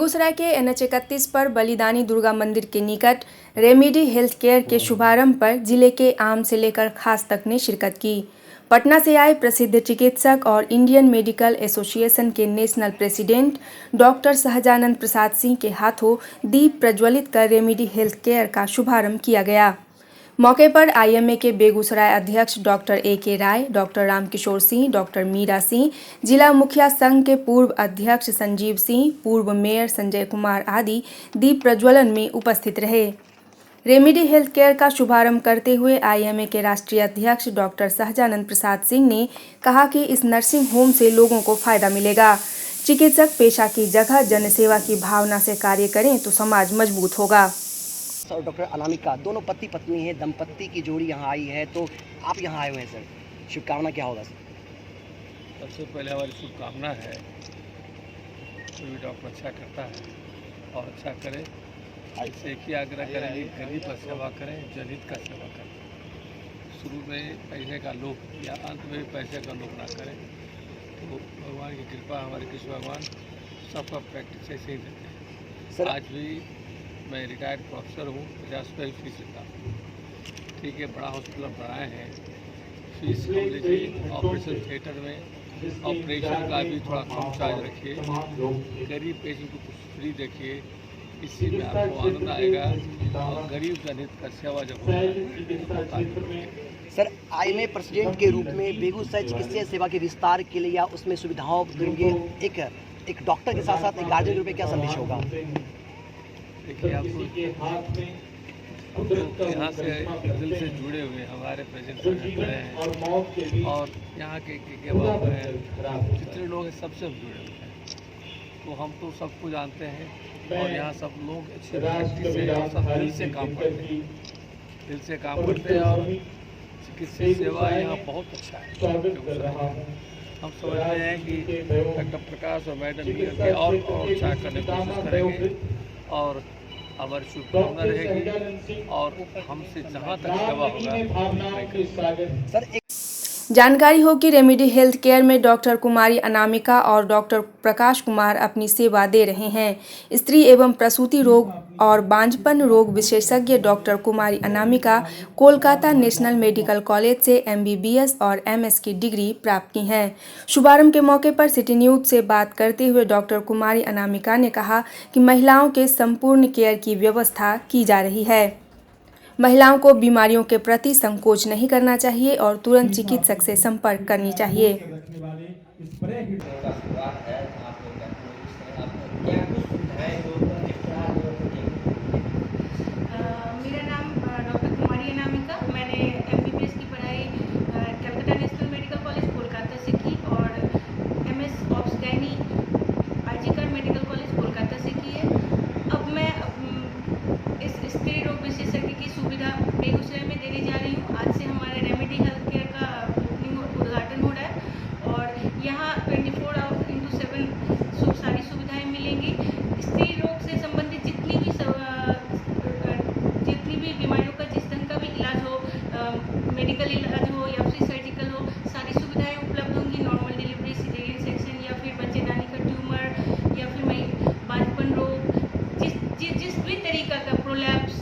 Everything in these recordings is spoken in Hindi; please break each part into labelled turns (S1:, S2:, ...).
S1: बेगूसराय के NH-31 पर बलिदानी दुर्गा मंदिर के निकट रेमेडी हेल्थ केयर के शुभारंभ पर जिले के आम से लेकर खास तक ने शिरकत की। पटना से आए प्रसिद्ध चिकित्सक और इंडियन मेडिकल एसोसिएशन के national president doctor Sahajanand Prasad Singh के हाथों दीप प्रज्वलित कर रेमेडी हेल्थ केयर का शुभारंभ किया गया। मौके पर IMA के बेगूसराय अध्यक्ष डॉक्टर AK राय, डॉक्टर रामकिशोर सिंह, डॉक्टर मीरा सिंह, जिला मुखिया संघ के पूर्व अध्यक्ष संजीव सिंह, पूर्व मेयर संजय कुमार आदि दीप प्रज्वलन में उपस्थित रहे। रेमेडी हेल्थ केयर का शुभारंभ करते हुए IMA के राष्ट्रीय अध्यक्ष डॉक्टर सहजानंद प्रसाद सिंह ने कहा कि इस नर्सिंग होम से लोगों को फायदा मिलेगा। चिकित्सक पेशा की जगह जनसेवा की भावना से कार्य करें तो समाज मजबूत होगा।
S2: और डॉक्टर अनामिका दोनों पति पत्नी है, दंपत्ति की जोड़ी यहाँ आई है, तो आप यहाँ आए हुए हैं सर, शुभकामना क्या होगा सर?
S3: सबसे पहले हमारी शुभकामना है कोई डॉक्टर अच्छा करता है और अच्छा करे, इससे एक ही आग्रह करें कि गरीब का सेवा करें, जनहित का सेवा करें। शुरू में पैसे का लोभ या अंत में भी पैसे का लोभ ना करें, तो भगवान की कृपा, हमारे कृष्ण भगवान सबका प्रैक्टिस ऐसे ही देते हैं सर। आज भी मैं रिटायर्ड प्रोफेसर हूँ, 50 फीस लेता हूँ। ठीक है, बड़ा हॉस्पिटल बनाए हैं, फीस कम लीजिए, ऑपरेशन थिएटर में ऑपरेशन का भी थोड़ा कम चार्ज रखिए, गरीब पेशेंट को कुछ फ्री देखिए, इसी में आपको आनंद आएगा और गरीब जनहित का सेवा जब होगा।
S2: सर, IMA प्रेसिडेंट के रूप में बेगूसराय चिकित्सा सेवा के विस्तार के लिए या उसमें सुविधाओं देंगे, एक डॉक्टर के साथ साथ एक गार्जियन के रूप में क्या संदेश होगा?
S3: देखिए, आपको यहाँ से दिल से जुड़े हुए हमारे प्रेसिडेंट हैं और यहाँ के जितने लोग हैं सबसे जुड़े हुए हैं, तो हम तो सबको जानते हैं और यहाँ सब लोग अच्छी प्रैक्टिस से और सब दिल से काम करते हैं, और चिकित्सा सेवा यहाँ बहुत अच्छा है। हम समझते हैं कि डॉक्टर प्रकाश और मैडम मिलकर और अच्छा करने की कोशिश करेंगे और हमारी शुभकामना रहेगी और हमसे जहाँ तक सेवा होगा।
S2: सर,
S1: जानकारी हो कि रेमेडी हेल्थ केयर में डॉक्टर कुमारी अनामिका और डॉक्टर प्रकाश कुमार अपनी सेवा दे रहे हैं। स्त्री एवं प्रसूति रोग और बांझपन रोग विशेषज्ञ doctor Kumari Anamika Kolkata national medical college से MBBS और MS की डिग्री प्राप्त की हैं। शुभारंभ के मौके पर सिटी न्यूज से बात करते हुए डॉक्टर कुमारी अनामिका ने कहा कि महिलाओं के संपूर्ण केयर की व्यवस्था की जा रही है। महिलाओं को बीमारियों के प्रति संकोच नहीं करना चाहिए और तुरंत चिकित्सक से संपर्क करनी चाहिए।
S4: मेरा नाम डॉक्टर कुमारी अनामिका, मैंने MBBS की पढ़ाई Calcutta national medical college Kolkata से की और MS obs gynae RG medical college Kolkata से की है। अब मैं इस स्त्री रोग विशेषज्ञ की सुविधा बेगूसराय में देने जा रही हूँ। आज से हमारे रेमेडी हेल्थ केयर का उद्घाटन हो रहा है और यहाँ 24/7 सारी सुविधाएं मिलेंगी। स्त्री रोग से संबंधित जितनी भी बीमारियों का, जिस ढंग का भी इलाज हो, मेडिकल इलाज हो या फिर सर्जिकल हो, सारी सुविधाएं उपलब्ध होंगी। नॉर्मल डिलीवरी, सिजेरियन सेक्शन या फिर बच्चेदानी का ट्यूमर या फिर बांझपन रोग, जिस भी तरीका का प्रोलैप्स,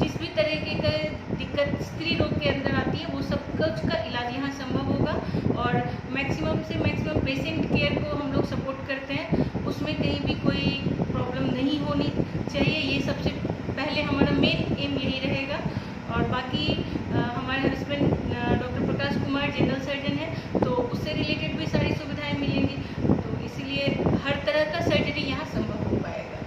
S4: जिस भी तरीके का दिक्कत स्त्री रोग के अंदर आती है, वो सब कुछ का इलाज यहाँ संभव होगा और मैक्सिमम से मैक्सिमम पेशेंट केयर को हम लोग सपोर्ट करते हैं। उसमें कहीं भी कोई प्रॉब्लम नहीं होनी चाहिए, ये सबसे पहले हमारा मेन एम यही रहेगा। और बाकी हमारे husband doctor Prakash Kumar general surgeon है, तो उससे रिलेटेड भी सारी सुविधाएं मिलेंगी, तो इसीलिए हर तरह का सर्जरी यहाँ संभव हो पाएगा।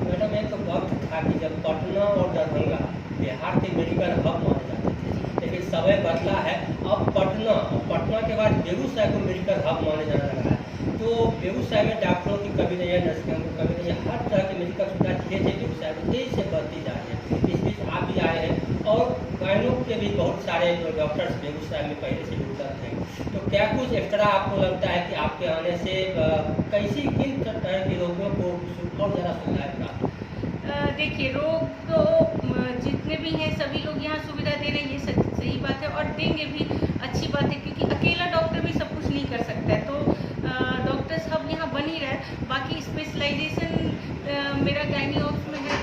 S5: मैडम, एक वक्त था कि जब पटना और दरभंगा बिहार के मेडिकल हब माने जाते थे, लेकिन समय बदला है। अब पटना के बाद बेगूसराय को मेडिकल हब माने जाने लगा है। तो बेगूसराय में डॉक्टरों की कमी नहीं है, नर्सिंग की कमी नहीं है, हर तरह की मेडिकल सुविधा धीरे धीरे बेगूसराय में तेजी से बढ़ती जा रही है। इस बीच आप भी आए हैं और गायनों के भी बहुत सारे डॉक्टर्स बेगूसराय में पहले से उपलब्ध हैं, तो क्या कुछ एक्स्ट्रा आपको लगता है कि आपके आने से किन तरह के रोगियों को और ज़्यादा सुविधाएं प्राप्त?
S4: देखिए, रोग तो जितने भी हैं सभी लोग यहाँ सुविधा दे रहे हैं, ये सही बात है और देंगे भी, अच्छी बात है, क्योंकि अकेला डॉक्टर भी सब कुछ नहीं कर सकता है। तो डॉक्टर्स हब यहाँ बन ही रहा है। बाकी इस स्पेशलाइजेशन मेरा गायनी ऑप्स में है,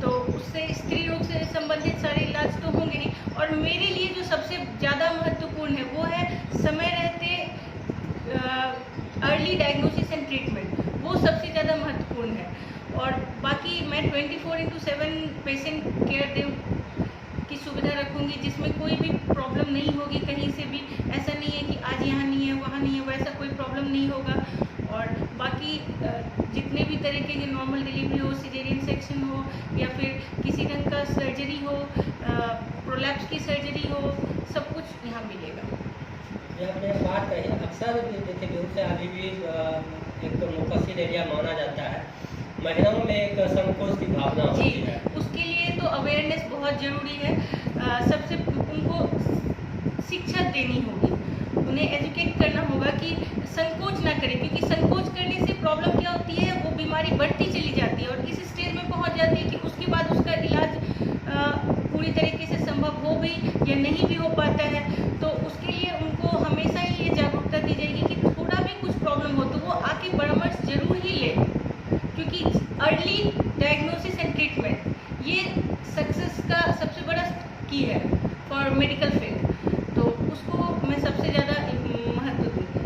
S4: तो उससे स्त्री रोग से संबंधित सारे इलाज तो होंगे नहीं। और मेरे लिए जो सबसे ज़्यादा महत्वपूर्ण है वो है समय रहते अर्ली डायग्नोसिस एंड ट्रीटमेंट, वो सबसे ज़्यादा महत्वपूर्ण है। और बाकी मैं 24/7 पेशेंट केयर की सुविधा रखूँगी, जिसमें कोई भी प्रॉब्लम नहीं होगी कहीं से भी। ऐसा नहीं है कि आज यहाँ नहीं है वहाँ नहीं है, वैसा कोई प्रॉब्लम नहीं होगा। और बाकी जितने भी तरीके के नॉर्मल डिलीवरी हो, सिजेरियन सेक्शन हो या फिर किसी ढंग का सर्जरी हो, प्रोलैप्स की सर्जरी हो, सब कुछ यहाँ मिलेगा।
S5: ये आपने बात कही, अक्सर जैसे बेगूसराय अभी भी एक मुफस्सिल एरिया माना जाता है, महिलाओं में एक संकोच की भावना होती है।
S4: उसके लिए तो अवेयरनेस बहुत ज़रूरी है। सबसे उनको शिक्षा देनी होगी, उन्हें एजुकेट करना होगा कि संकोच ना करें, क्योंकि संकोच करने से प्रॉब्लम क्या होती है, वो बीमारी बढ़ती चली जाती है और इस स्टेज में पहुंच जाती है कि उसके बाद उसका इलाज पूरी तरीके से संभव हो भी या नहीं भी हो पाता है। तो उसके लिए उनको हमेशा ही ये जागरूकता दी जाएगी कि थोड़ा भी कुछ प्रॉब्लम हो तो वो आके परामर्श जरूर ही ले, क्योंकि अर्ली डायग्नोसिस एंड ट्रीटमेंट ये सक्सेस का सबसे बड़ा की है फॉर मेडिकल फील्ड, तो उसको मैं सबसे ज़्यादा महत्व दूँगी।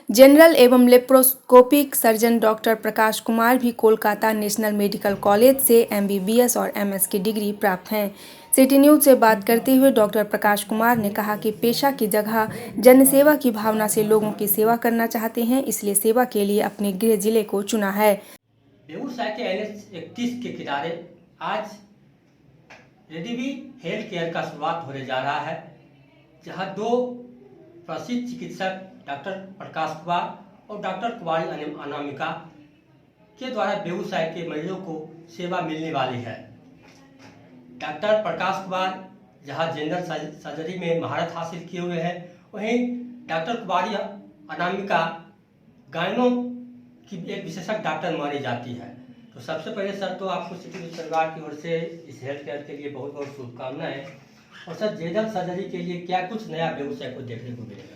S1: जनरल एवं laparoscopic surgeon doctor Prakash Kumar भी कोलकाता नेशनल मेडिकल कॉलेज से MBBS और MS की डिग्री प्राप्त हैं। सिटी न्यूज़ से बात करते हुए डॉक्टर प्रकाश कुमार ने कहा कि पेशा की जगह जनसेवा की भावना से लोगों की सेवा करना चाहते हैं, इसलिए सेवा के लिए अपने गृह जिले को चुना है।
S5: बेगूसराय के NH 31 के किनारे आज रेडीवी हेल्थ केयर का शुरुआत होने जा रहा है, जहां दो प्रसिद्ध चिकित्सक डॉक्टर प्रकाश कुमार और डॉक्टर कुमारी अनामिका के द्वारा बेगूसराय के मरीजों को सेवा मिलने वाली है। डॉक्टर प्रकाश कुमार जहां जनरल सर्जरी में महारत हासिल किए हुए हैं, वहीं डॉक्टर कुमारी अनामिका गायनों की एक विशेषज्ञ डॉक्टर मानी जाती है। तो सबसे पहले सर तो आपको सिटी न्यूज़ परिवार की ओर से इस हेल्थ केयर के लिए बहुत बहुत शुभकामनाएं। और सर जनरल सर्जरी के लिए क्या कुछ नया बेगूसराय को देखने को मिलेगा?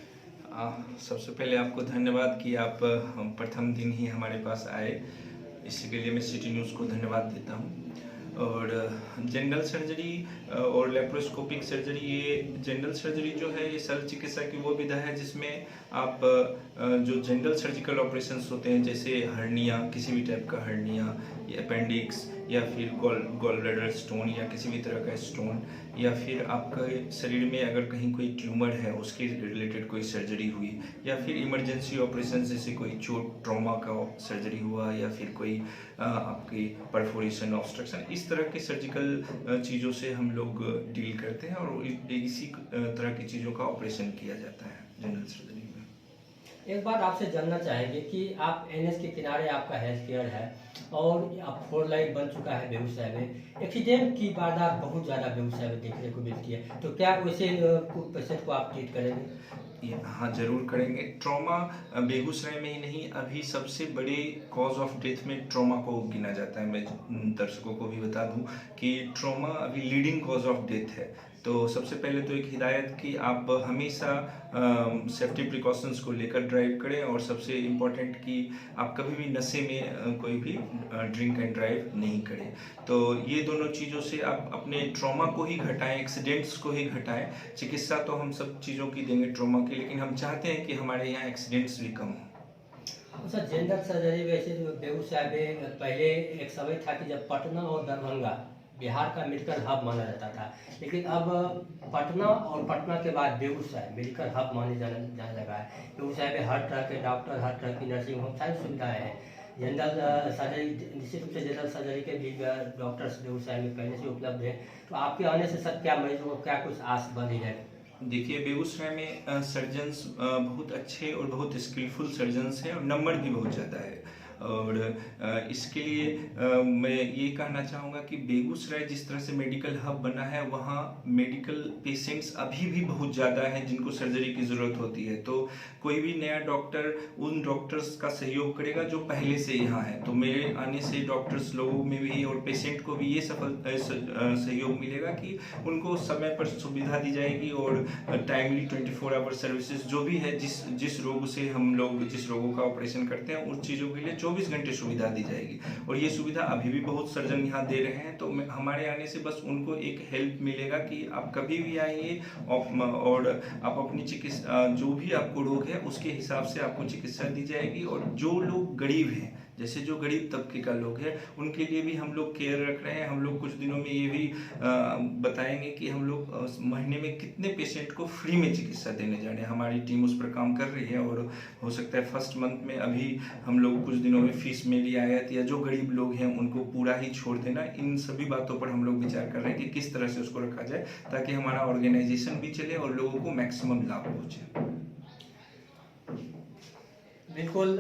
S6: सबसे पहले आपको धन्यवाद कि आप प्रथम दिन ही हमारे पास आए, इसके लिए मैं सिटी न्यूज़ को धन्यवाद देता हूँ। और जनरल सर्जरी और लेप्रोस्कोपिक सर्जरी, ये जनरल सर्जरी जो है ये शल्य चिकित्सा की वो विधा है जिसमें आप जो जनरल सर्जिकल ऑपरेशंस होते हैं, जैसे हर्निया, किसी भी टाइप का हर्निया या अपेंडिक्स या फिर गॉल ब्लैडर स्टोन या किसी भी तरह का स्टोन, या फिर आपके शरीर में अगर कहीं कोई ट्यूमर है उसके रिलेटेड कोई सर्जरी हुई, या फिर इमरजेंसी ऑपरेशन जैसे कोई चोट ट्रॉमा का सर्जरी हुआ, या फिर कोई आपकी परफोरेशन ऑब्स्ट्रक्शन, इस तरह के सर्जिकल चीज़ों से हम लोग डील करते हैं और इसी तरह की चीज़ों का ऑपरेशन किया जाता है जनरल सर्जरी में।
S5: एक बात आपसे जानना चाहेंगे कि आप NH के किनारे आपका हेल्थ केयर है और अब 4 लाइन बन चुका है बेगूसराय में। एक्सीडेंट की वारदात बहुत ज़्यादा बेगूसराय में देखने को मिलती है, तो क्या वैसे पेशेंट को आप ट्रीट करेंगे?
S6: हाँ, जरूर करेंगे। ट्रॉमा बेगूसराय में ही नहीं, अभी सबसे बड़े कॉज ऑफ डेथ में ट्रॉमा को गिना जाता है। मैं दर्शकों को भी बता दूं कि ट्रॉमा अभी लीडिंग कॉज ऑफ डेथ है। तो सबसे पहले तो एक हिदायत कि आप हमेशा सेफ्टी प्रिकॉशंस को लेकर ड्राइव करें, और सबसे इम्पॉर्टेंट कि आप कभी भी नशे में कोई भी ड्रिंक एंड ड्राइव नहीं करें। तो ये दोनों चीज़ों से आप अपने ट्रॉमा को ही घटाएं, एक्सीडेंट्स को ही घटाएं। चिकित्सा तो हम सब चीज़ों की देंगे ट्रॉमा की, लेकिन हम चाहते हैं कि हमारे यहाँ एक्सीडेंट्स भी कम हों।
S5: सर जनरल सर्जरी वैसे बेगूसराय में पहले एक समय था कि जब पटना और दरभंगा बिहार का मेडिकल हब माना जाता था, लेकिन अब पटना और पटना के बाद बेगूसराय मेडिकल हब माने जाने लगा है। बेगूसराय में हर तरह के डॉक्टर, हर तरह की नर्सिंग होम, सारी सुविधाएँ हैं। जनरल सर्जरी, निश्चित रूप से जनरल सर्जरी के भी डॉक्टर्स बेगूसराय में पहले से उपलब्ध हैं। तो आपके आने से सर क्या मरीजों को क्या कुछ आस बंधी है?
S6: देखिए, बेगूसराय में सर्जन्स बहुत अच्छे और बहुत स्किलफुल सर्जन्स हैं और नंबर भी बहुत ज़्यादा है। और इसके लिए मैं ये कहना चाहूँगा कि बेगूसराय जिस तरह से मेडिकल हब बना है, वहाँ मेडिकल पेशेंट्स अभी भी बहुत ज़्यादा हैं जिनको सर्जरी की ज़रूरत होती है। तो कोई भी नया डॉक्टर उन डॉक्टर्स का सहयोग करेगा जो पहले से यहाँ है। तो मेरे आने से डॉक्टर्स लोगों में भी और पेशेंट को भी ये सहयोग मिलेगा कि उनको समय पर सुविधा दी जाएगी और टाइमली 24 आवर सर्विसेज जो भी है, जिस रोग से हम लोग जिस रोगों का ऑपरेशन करते हैं उन चीज़ों के लिए 24 घंटे सुविधा दी जाएगी। और ये सुविधा अभी भी बहुत सर्जन यहाँ दे रहे हैं। तो हमारे आने से बस उनको एक हेल्प मिलेगा कि आप कभी भी आइए और आप अपनी चिकित्सा जो भी आपको रोग है उसके हिसाब से आपको चिकित्सा दी जाएगी। और जो लोग गरीब हैं, जैसे जो गरीब तबके का लोग हैं, उनके लिए भी हम लोग केयर रख रहे हैं। हम लोग कुछ दिनों में ये भी बताएंगे कि हम लोग महीने में कितने पेशेंट को फ्री में चिकित्सा देने जा रहे हैं। हमारी टीम उस पर काम कर रही है और हो सकता है फर्स्ट मंथ में अभी हम लोग कुछ दिनों में फीस में रियायत या जो गरीब लोग हैं उनको पूरा ही छोड़ देना। इन सभी बातों पर हम लोग विचार कर रहे हैं कि किस तरह से उसको रखा जाए ताकि हमारा ऑर्गेनाइजेशन भी चले और लोगों को मैक्सिमम लाभ पहुँचे।
S5: बिल्कुल,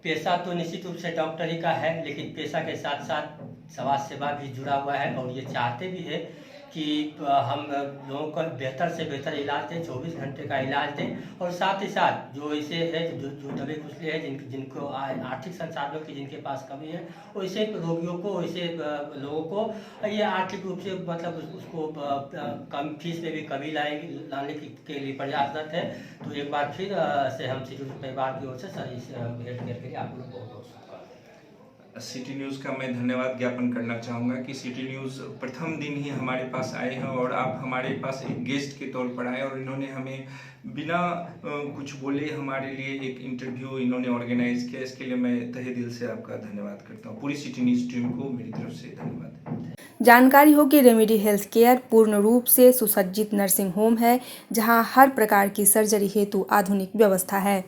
S5: पेशा तो निश्चित रूप से डॉक्टरी का है, लेकिन पेशा के साथ साथ समाज सेवा भी जुड़ा हुआ है और ये चाहते भी है कि हम लोगों को बेहतर से बेहतर इलाज दें, 24 घंटे का इलाज दें। और साथ ही साथ जो ऐसे है जो दबे कुचले हैं, जिनको आर्थिक संसाधनों की जिनके पास कमी है, वैसे रोगियों को, वैसे लोगों को ये आर्थिक रूप से मतलब उसको कम फीस में भी कमी लाने के लिए प्रयासरत है। तो एक बार फिर से हम सिटी न्यूज़ परिवार की ओर से सर इस हेल्थ केयर के लिए आप लोग को बहुत
S6: सिटी न्यूज़ का मैं धन्यवाद ज्ञापन करना चाहूँगा कि सिटी न्यूज़ प्रथम दिन ही हमारे पास आए हैं और आप हमारे पास एक गेस्ट के तौर पर आए और इन्होंने हमें बिना कुछ बोले हमारे लिए एक इंटरव्यू इन्होंने ऑर्गेनाइज किया। इसके लिए मैं तहे दिल से आपका धन्यवाद करता हूँ। पूरी सिटी न्यूज़ टीम को मेरी तरफ से धन्यवाद।
S1: जानकारी हो कि रेमेडी हेल्थ केयर पूर्ण रूप से सुसज्जित नर्सिंग होम है जहां हर प्रकार की सर्जरी हेतु आधुनिक व्यवस्था है।